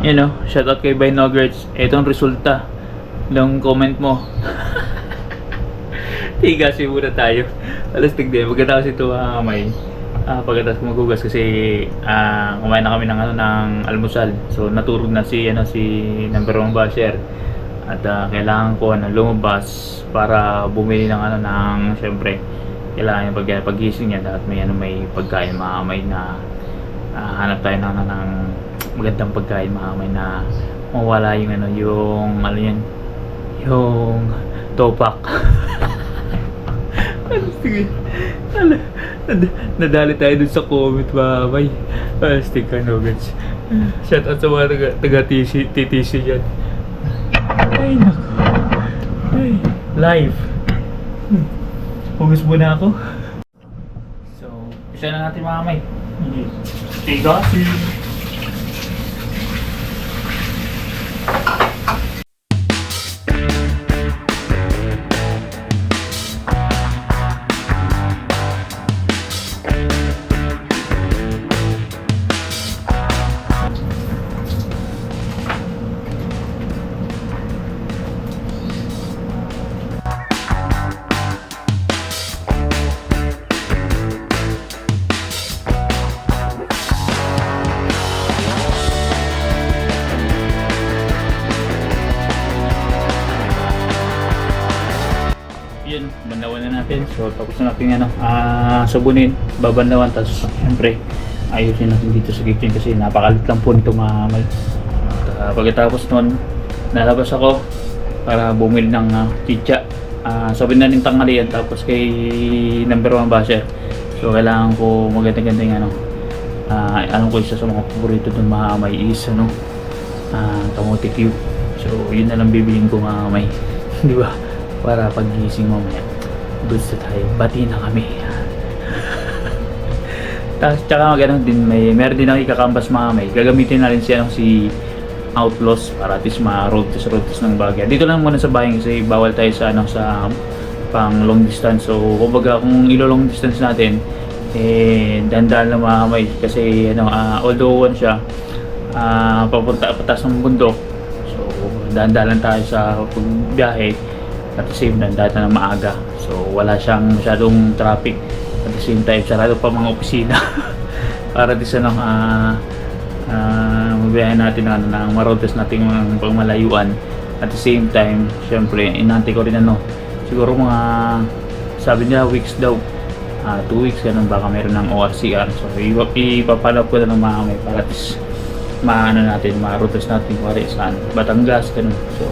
You know, shoutout kay Binogerts. Itong resulta ng comment mo. Tigasin muna tayo. Alas tigde, maganda kasi ito may pagkatapos magugas kasi kumain na kami ng ng almusal. So naturog na si number 1 basher. At kailangan ko lumabas para bumili ng ng syempre kailangan yung paggising niya dapat may pagkain mamay na hanap tayo ng magandang pagkain mamay na mawala yung yung topak. Sige. Nadali tayo dun sa comment mamay. Stick ka nuggets. Shout out sa mga taga-TTC dyan. Ay nako. Ay, live. Hugas muna ako. So, isa na natin mamay. Tigasin. Yun, bandawan na natin. So tapos na natin sabunin, babandawan, tapos siyempre ayusin natin dito sa kitchen kasi napakalit lang po nito mamay. Pagkatapos nun, nalabas ako para bumili ng chicha. Sabi na rin tanghalian tapos kay number 1 basher. So kailangan ko maganda-ganda yung ko isa sa mga paborito dun mamay is kamote cube. So yun na lang bibiliin ko mamay. Di ba? Para paggising mamaya goods na tayo, bati na kami. Tapos tsaka gano'n din, meron din ako ikakambas mamay, gagamitin na rin si Outlaws para at least ma-road test ng bagay. Dito lang muna sa bahay kasi bawal tayo sa sa pang long distance. So kumbaga kung ilo-long distance natin dandan lang mamay kasi although siya papunta patas ng bundok, so dandan lang tayo sa pagbiyahe. At the same time, dahil na maaga. So, wala siyang masyadong traffic. At the same time, sarado pa mga opisina. Para di sa mabiyahin natin ng marotes natin mga pangmalayuan. At the same time, syempre, inantay ko rin siguro mga, sabi nila, weeks daw. 2 weeks, ganun baka meron ng ORCR. So, ipapalap ko na ng mga may para at least natin, marotes natin, kuwari saan, Batangas, ganun. So,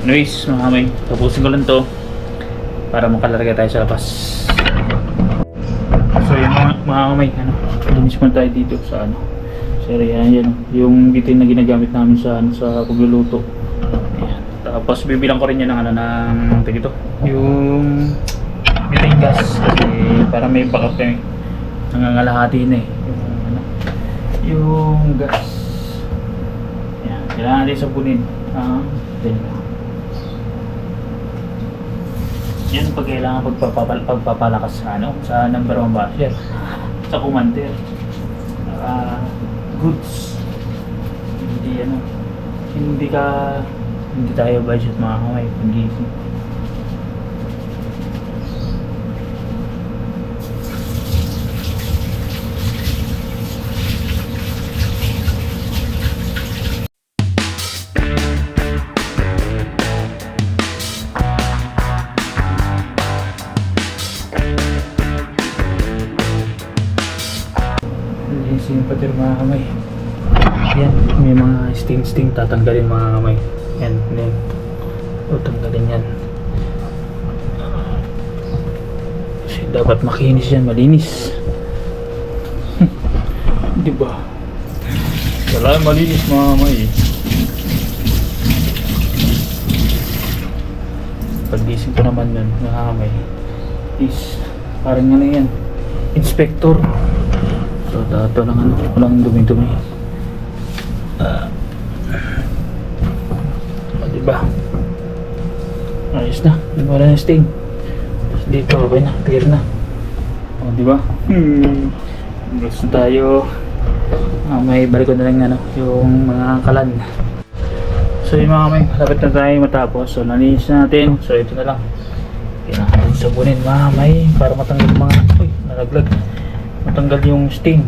anyways, mga kamay, tapusin ko lang to para makalarga tayo sa labas. So yun mga kamay, linis muna tayo dito sa so yan, yung bitin na ginagamit namin sa pagluluto. Ayan. Tapos bibilang ko rin yan ng ito, yung bitin gas kasi para may backup kami. Nangangalahati na yung gas. Ayan, kailangan natin sabunin. Yan pag kailangan pagpapalakas sa number 1 basher sa commander. Goods. Hindi tayo budget mga kamay pag-gising. Yung pader mga kamay. Yan, may mga sting tatanggalin mga kamay. Yan. Tanggalin yan. Kasi dapat makinis yan, malinis. Diba? Wala malinis mga kamay. Paggising ko naman nun mga kamay is parang yan, inspector. So dato lang walang dumi-dumi. Diba? Ayos na, wala na sting. Dito, okay na, clear na. Diba? Gusto tayo. may balik ko na lang ano, yung mga kalan. So yung mga may malapit na tayo matapos. So nalinis na natin. So ito na lang. Kailangan natin sabunin mga may para matanggal yung mga nalaglag. Matanggal yung stain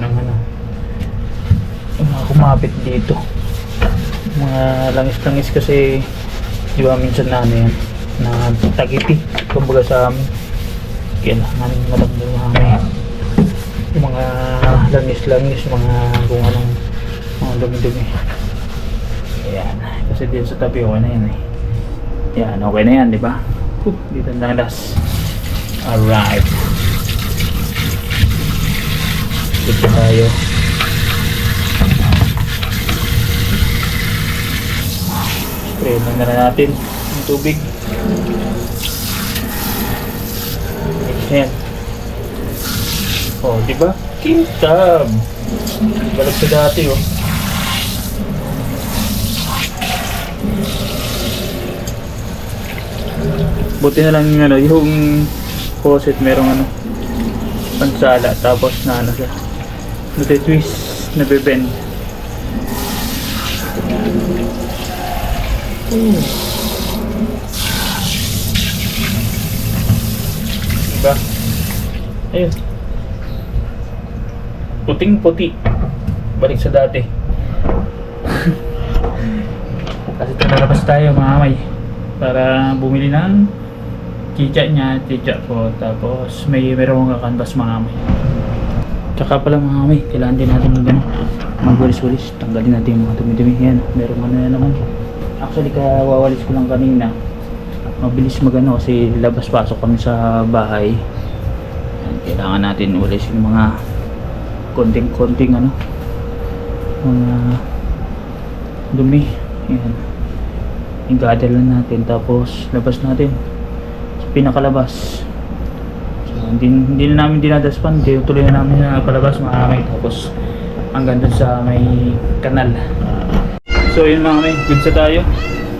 ng ano, yung mga kumapit dito. Mga langis-langis kasi di ba minsan na ano yan, na tagipi kumbaga sa amin. Kailangan matanggal yung mga langis-langis, mga kung anong mga dumi-dumi. Ayan, kasi dito sa tabi okay na yan eh. Yan, okay na yan, di ba? Dito na last. Alright. Dito tayo. Spray na natin yung tubig. Ayan. Oh, di ba? Kintab. Balik sa dati, oh. Buti na lang yung ano, yung faucet merong ano, pansala, tapos na ano siya, nati-twist, nabibend. Diba? Ayun. Puting-puti. Balik sa dati. Kasi lalabas tayo mga may para bumili ng chicha niya, chicha ko. Tapos meron nga canvas mga may. Tsaka pala mga may, kailangan din natin magwalis-walis. Tanggalin natin yung mga dumi-dumi. Yan, meron ano na naman. Actually kawawalis ko lang kanina. Mabilis magano kasi labas-pasok kami sa bahay. Yan, kailangan natin walis yung mga konting ano, mga dumi. Yan, i-gather lang natin tapos labas natin sa pinakalabas. So hindi na namin dinadaspan, tuloy na namin na palabas mga kamay, tapos hanggang dun sa may kanal. So yun mga kamay, good sa tayo.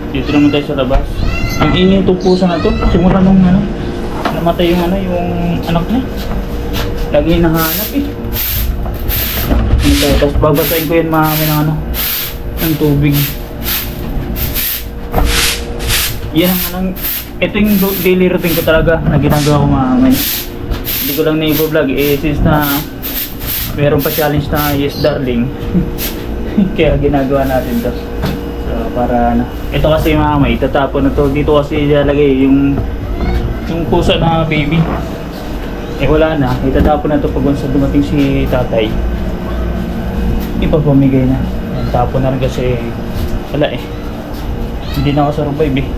Dito naman tayo sa labas. Ang ingay itong pusa na to, simula nung ano, namatay yung ano, yung anak niya. Lagi hinahanap eh. Tapos babasahin ko yan mga kamay ng ano, ng tubig. Yan ang anong, ito yung daily routine ko talaga na ginagawa ko mga kamay. Hindi ko lang na-i-vlog eh, since na meron pa challenge na yes darling. Kaya ginagawa natin to. So para na, ito kasi mga kamay, itatapon na to. Dito kasi ilalagay yung pusa na baby. Eh wala na, itatapon na to pag once dumating si tatay. Ipapamigay na. Tapon na rin kasi wala eh, hindi na ako survive eh.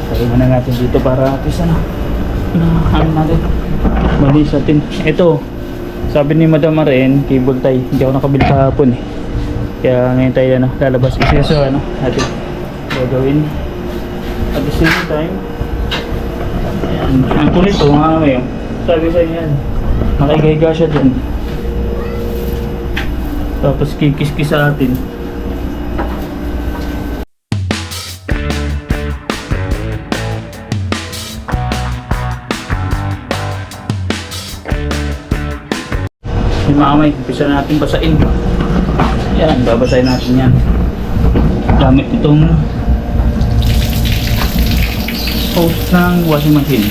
Sabi na natin dito para at least ano natin malis natin. Ito sabi ni Madam Maren, cable tie, hindi ako nakabili kahapon eh, kaya ngayon tayo ano, lalabas isa so ano natin gagawin at the same time. Ayan, ang kulit to mga kamay, sabi sa inyo yan, nakikihiga siya dyan tapos kikis-kis sa atin. Yung mga kamay, umpisa natin basain. Yan, babasahin natin yan gamit itong hose ng washing machine.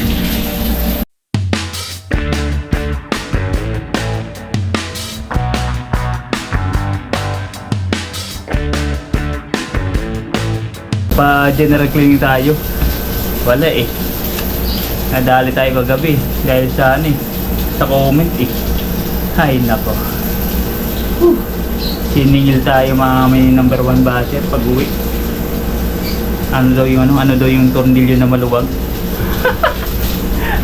Pa general cleaning tayo, wala eh, nadali tayo kagabi dahil sa ano eh, sa comment eh. Ay nako, siningil tayo mga may number 1 basher pag uwi. Ano daw yung tornilyo na maluwag.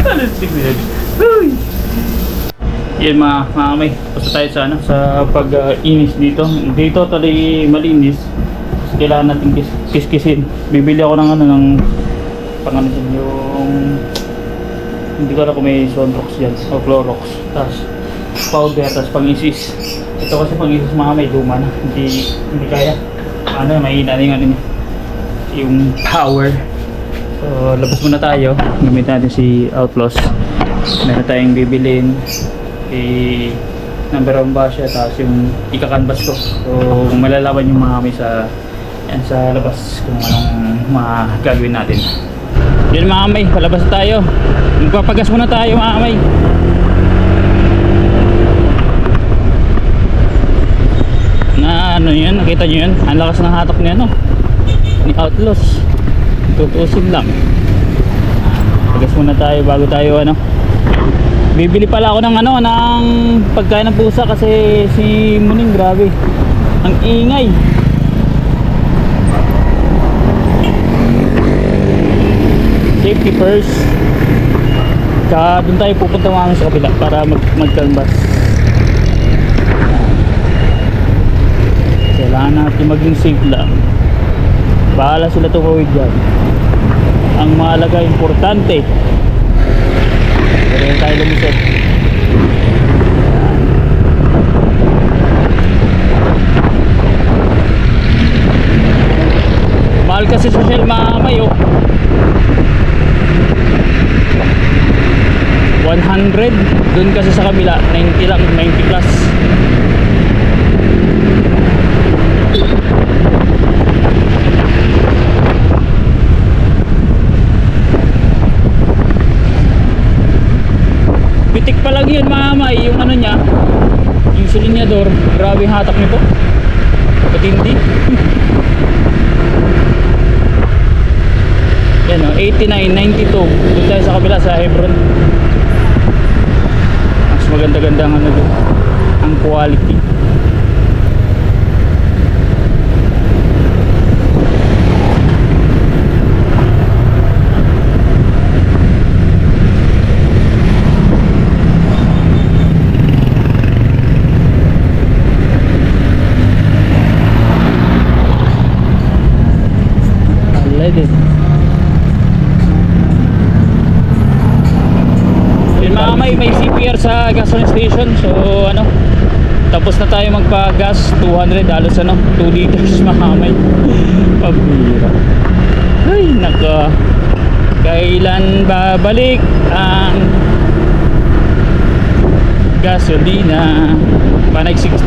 Ano sigurad. Yan mga may, basta tayo sa ano, sa pag-inis dito. Dito tali malinis. Kailangan natin kiskisin. Bibili ako ng ano, ng pangano yung, hindi ko alam kung may Sunrox dyan o Clorox, tapos powder, tapos pang-isis. Ito kasi pang-isis mga may luma na, hindi kaya ano, mahina na yung ano, yung power. So labas muna tayo, gamit natin si Outlaws. Meron tayong bibilin number 1 basya, tapos yung ika-canvas ko. So malalaman yung mga kami sa yan, sa labas kung anong mga gagawin natin. Yun mga kamay, palabas tayo. Magpapagas muna tayo mga kamay. Na ano yun, nakita nyo yun? Ang lakas ng hatak niya, no? Ni Outlaws. Tutusin lang. Pagas muna tayo bago tayo ano. Bibili pala ako ng ano, ng pagkain ng pusa kasi si Muning grabe. Ang ingay. Safety first. Tsaka doon tayo pupunta mga sa kabila para mag-canvas. Kailangan natin maging safe lang. Bahala sila tumawid dyan. Ang mahalaga, importante. Pero tayo lumusot. Mahal kasi sa Shell mga kamay, oh. 100. Doon kasi sa kabila 90 lang, 90 plus. Pitik pa lang yun mga kamay, yung ano niya, yung silinyador. Grabe yung hatak nito, patindi. Yan o, 89, 92. Doon tayo sa kabila sa Hebron. Mas maganda-ganda ang ano doon, ang quality. Alright. Yun mga kamay, may CPR sa gasoline station. So ano, tapos na tayo magpa-gas. 200 halos ano, 2 liters mga kamay. Pabira. Ay naka, kailan babalik ang gasolina? Panay 16.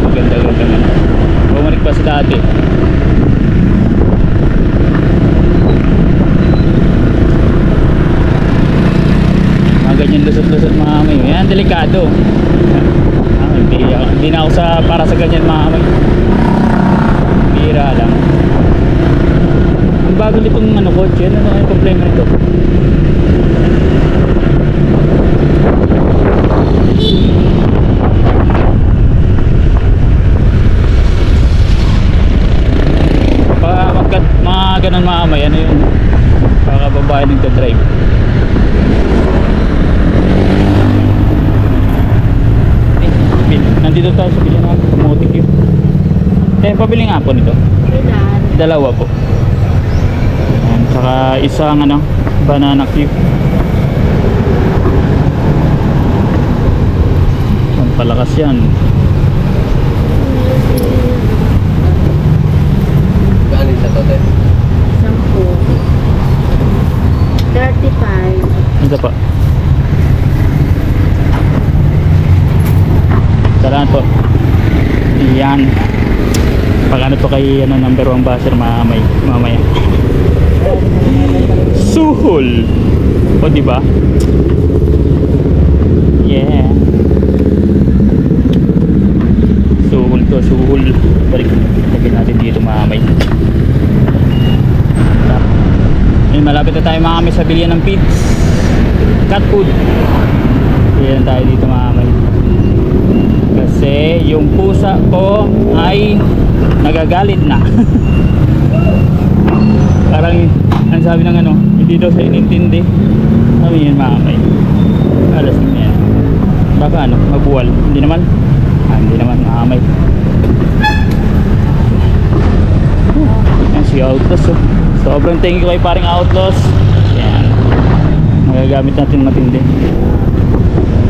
Maganda-ganda na. Bumalik pa sa dati. Ganyan lusot-lusot mga kamay. Yan, delikado. Hindi na ako para sa ganyan mga kamay. Bira lang. Ang bago nitong ano, kotse. Ano yung problema nito? Mga ganun mga kamay. Ano yun? Baka babae nagdadrive. Nandito tayo sa bilhin ng automotive yun. Pabili nga po nito. Dalawa po. Ayan, saka isang ano, banana cube. Ang palakas yan. Galing sa tote? 10. 35. Ito pa. Salamat po. Yan. Pag ano to kay ano, number 1 basher mamaya. Suhol. O di ba? Yeah. Suhol to, suhol. Balik natin dito mamay. Malapit na tayo mamay sa bilyan ng feeds. Cat food. Yan tayo dito mamay. Kasi yung pusa ko ay nagagalit na. Parang ang sabi ng ano, hindi daw sa inintindi. Sabi yun mamay. Alas na yan. Baka ano, mabuwal. Hindi naman. Hindi naman mamay. Yan si Outlaws, oh. Sobrang thank you kay paring Outlaws. Yan. Magagamit natin matindi.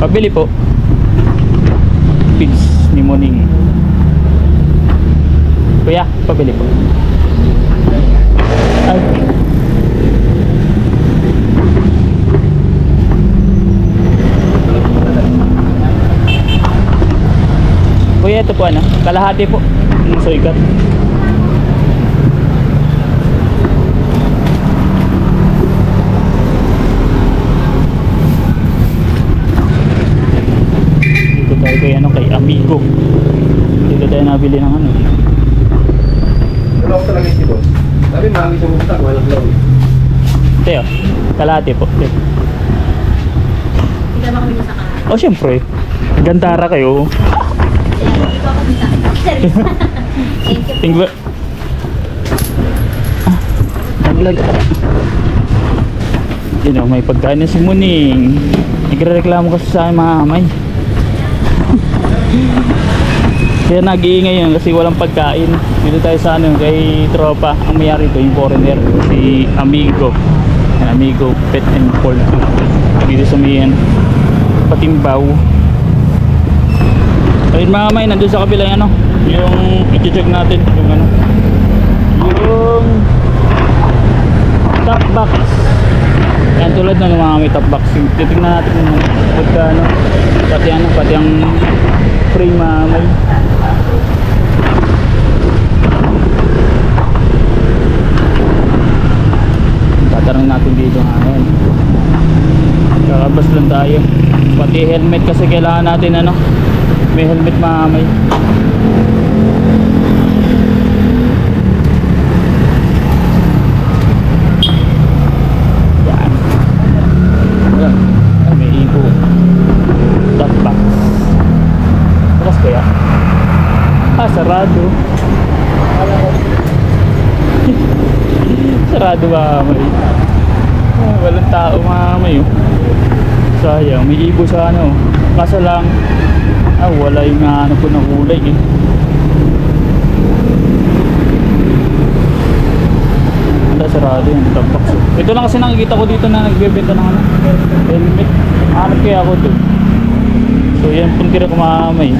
Pabili po. Pigs ni Muning. Kuya, pabili po. Ay. ito po ano, kalahati po. Yung suikat. Dito tayo kay ano, kay Amigo. Dito tayo nabili ng ano. Ano ako talaga si boss? Sabi mami sumusta, walang law. Teo, kalahati po. Hindi ka ba kami masaka? Oh, syempre. Gandara kayo. Hindi ko ako masaka. Serious. Thank you. Tingba. Naglag. Yun o, may pagkain na si Muning. Nagre-reklamo kasi sa akin mga kamay. Kaya nag-iingay yun kasi walang pagkain. Dito tayo sa ano, kay tropa. Ang mayari ito, yung foreigner. Si Amigo. Yan, Amigo Pet and Poultry. Dito sa may Patimbaw. Ayun mga kamay, nandun sa kabila yung ano, yung i-check natin yung ano, yung top box. Yan, tulad ng mga may top box. Titignan natin yung pagka ano, pati ang frame mga kamay. Tatanong natin dito ngayon. Kakabas lang tayo. Pati helmet kasi kailangan natin ano, may helmet mga kamay. Yan. Yan. Ay, may ibo. Top box. Bukas kaya? Ah, sarado. Sarado mga kamay. Ah, walang tao mga kamay oh. Sayang, may ibo sa ano. Kaso lang, wala yung ano po na kulay eh. Wala, sarado yung top box. Ito lang kasi nakikita ko dito na nagbebenta ng ano, helmet. Hanap kaya ako doon. So yan, punti ko makamay.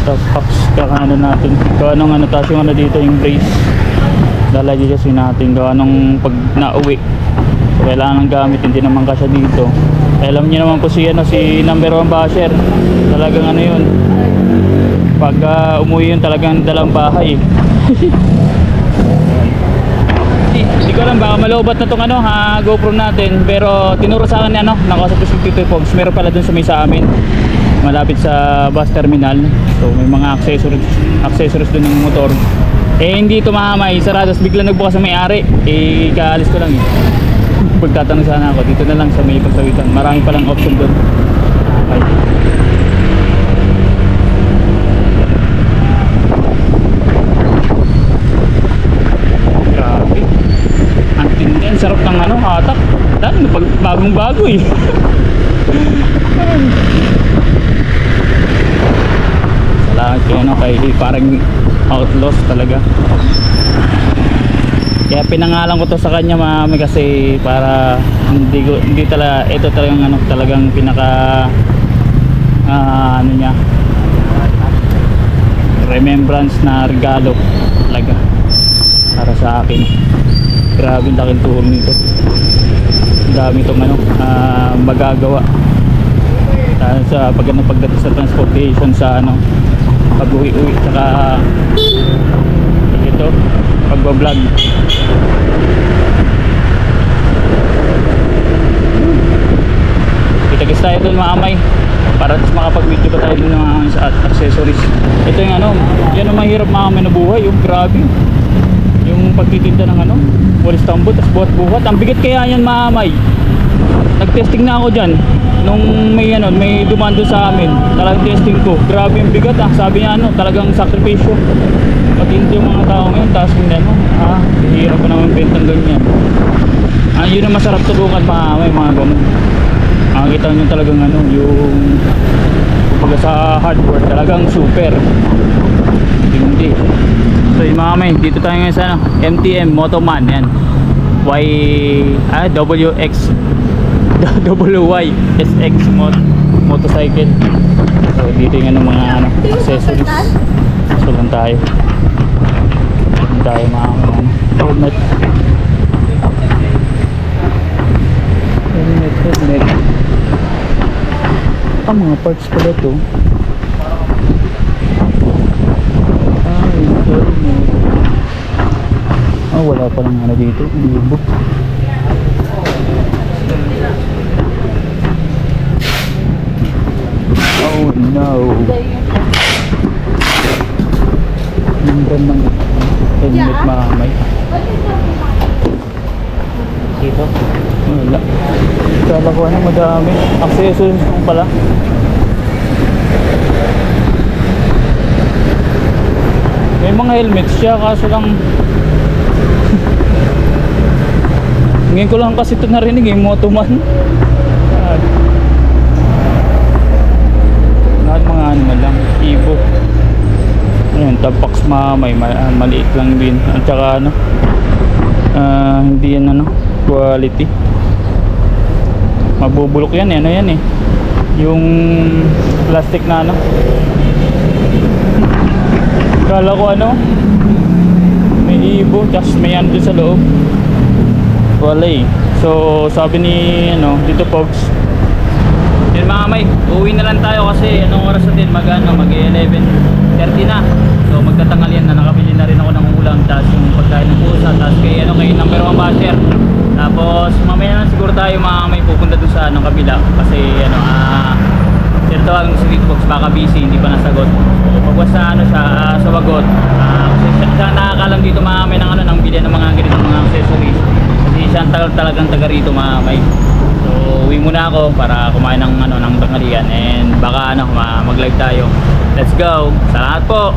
Top box, kakaano natin. Gawa nung ano, taas yung ano dito, yung brace. Lalagay kasi natin, gawa nung pag nauwi. So, kailangan ng gamit, hindi naman kasya dito. Alam niyo naman po si ano, si number 1 basher. Talagang ano yun. Pag umuwi yun, talagang dalang bahay. Hindi ko alam, baka malobat na tong ano, GoPro natin. Pero tinuro sa akin ano, nakausap ko si Tito Pogs. Meron pala dun sa may sa amin, malapit sa bus terminal. So may mga accessories dun ng motor. Eh hindi ito mahamay, saradas, bigla nagbukas ang may-ari. Eh kaalis ko lang eh. Pagtatanong sana ako, dito na lang sa may pagsawitan. Marami palang option doon. Okay. Grabe. Ang tindi, ang sarap ng ano, hatak. Dahil bagong bago eh. Salamat kayo no, kay parang outlaws talaga. Kaya pinangalan ko to sa kanya mami kasi para hindi talaga ito talagang ano, talagang pinaka ano niya, remembrance na regalo talaga para sa akin. Grabe ang laking tulong nito. Dami itong ano, magagawa sa pagdating sa transportation, sa ano, pag-uwi-uwi, saka ito, pagbablog. Kita-kits tayo dun mga amay para makapag-video pa tayo dun ng mga accessories. Ito yung ano, yan ang mahirap mga amay na buhay, yung grabe yung pagtitinda ng ano, walis tambot, tas buhat-buhat. Ang bigat kaya yan mga amay. Nag-testing na ako dyan nung may ano, may dumaan doon sa amin. Talagang testing ko, grabe yung bigat ah. Sabi niya ano, talagang sakripisyo. Matindi yung mga tao ngayon, tapos yung ano, hirap pa naman bentang ganyan. Yun ang masarap tulungan may mga ganun. Makikita nyo talagang ano, yung pagka sa hardware, talagang super hindi. So yung mga may, dito tayo ngayon sa ano, MTM Motoman, yan WYSX motorcycle. So dito yung ano, mga ano, accessories. So lang tayo mga helmet. Ang mga parts pala to. Wala pa lang ano dito, libo. Oh no. Yung brand ng helmet mamay. Dito? Wala. Kala ko ano madami. Accessories lang pala. May mga helmet siya kaso lang ngayon ko lang kasi ito narinig eh, Motoman. Lahat mga ano na lang, Evo. Ayun, Tampax mamay, maliit lang din. At saka ano, hindi yan ano, quality. Mabubulok yan eh, ano yan eh. Yung plastic na ano. Kala ko ano, may Evo, tas may ano dun sa loob. Wala eh. So sabi ni ano, dito folks, yun mga may, uwi na lang tayo kasi anong oras natin, mag 11:30 na. So magtatanghalian na, nakabili na rin ako ng ulam, tapos yung pagkain ng pusa, tapos kay number 1 basher. Tapos mamaya na lang siguro tayo mga may pupunta dun sa anong kabila kasi tawag sa Geekbox, baka busy, hindi pa nasagot. Pagwas sa ano sa Wagot, kasi siya nakakalam dito mamay ng ano, ng bilyan ng mga ganitong mga accessories. Kasi siya talagang taga rito mamay. So uwi muna ako para kumain ng ano ng tanghalian and baka ano mag-live tayo. Let's go. Salamat po.